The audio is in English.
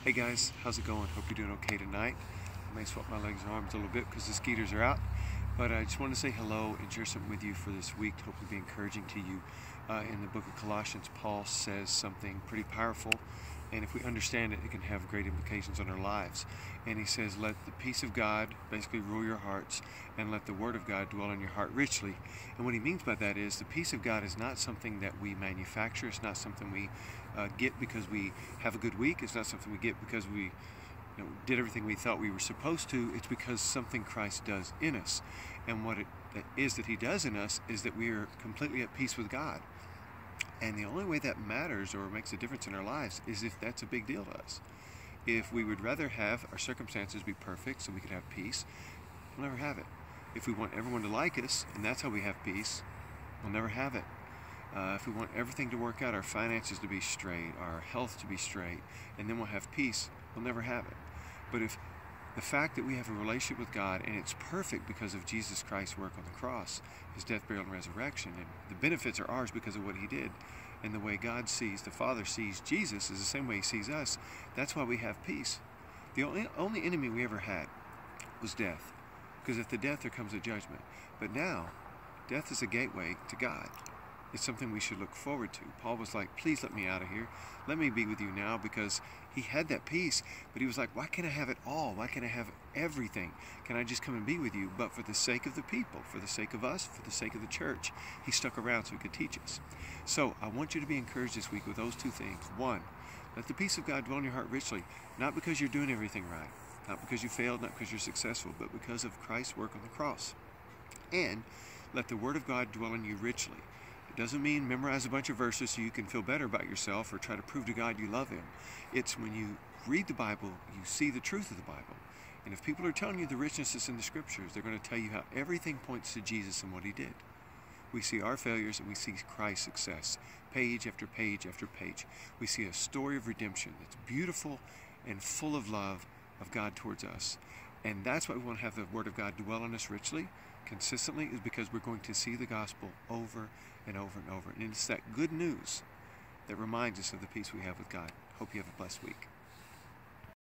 Hey guys, how's it going? Hope you're doing okay tonight. I may swap my legs and arms a little bit because the skeeters are out. But I just want to say hello and share something with you for this week to hopefully be encouraging to you. In the book of Colossians, Paul says something pretty powerful, and if we understand it, it can have great implications on our lives. And he says, let the peace of God basically rule your hearts, and let the word of God dwell in your heart richly. And what he means by that is the peace of God is not something that we manufacture. It's not something we get because we have a good week. It's not something we get because we did everything we thought we were supposed to. It's because something Christ does in us. And what it is that he does in us is that we are completely at peace with God. And the only way that matters or makes a difference in our lives is if that's a big deal to us. If we would rather have our circumstances be perfect so we could have peace, we'll never have it. If we want everyone to like us, and that's how we have peace, we'll never have it. If we want everything to work out, our finances to be straight, our health to be straight, and then we'll have peace, we'll never have it. But if the fact that we have a relationship with God, and it's perfect because of Jesus Christ's work on the cross, his death, burial, and resurrection, and the benefits are ours because of what he did, and the way God sees, the Father sees Jesus is the same way he sees us. That's why we have peace. The only enemy we ever had was death, because after death there comes a judgment. But now, death is a gateway to God. It's something we should look forward to. Paul was like, please let me out of here. Let me be with you now, because he had that peace. But he was like, why can't I have it all? Why can't I have everything? Can I just come and be with you? But for the sake of the people, for the sake of us, for the sake of the church, he stuck around so he could teach us. So I want you to be encouraged this week with those two things. One, let the peace of God dwell in your heart richly, not because you're doing everything right, not because you failed, not because you're successful, but because of Christ's work on the cross. And let the word of God dwell in you richly. It doesn't mean memorize a bunch of verses so you can feel better about yourself or try to prove to God you love him. It's when you read the Bible, you see the truth of the Bible. And if people are telling you the richness that's in the scriptures, they're going to tell you how everything points to Jesus and what he did. We see our failures and we see Christ's success, page after page after page. We see a story of redemption that's beautiful and full of love of God towards us. And that's why we want to have the word of God dwell in us richly, consistently, is because we're going to see the gospel over and over and over. And it's that good news that reminds us of the peace we have with God. Hope you have a blessed week.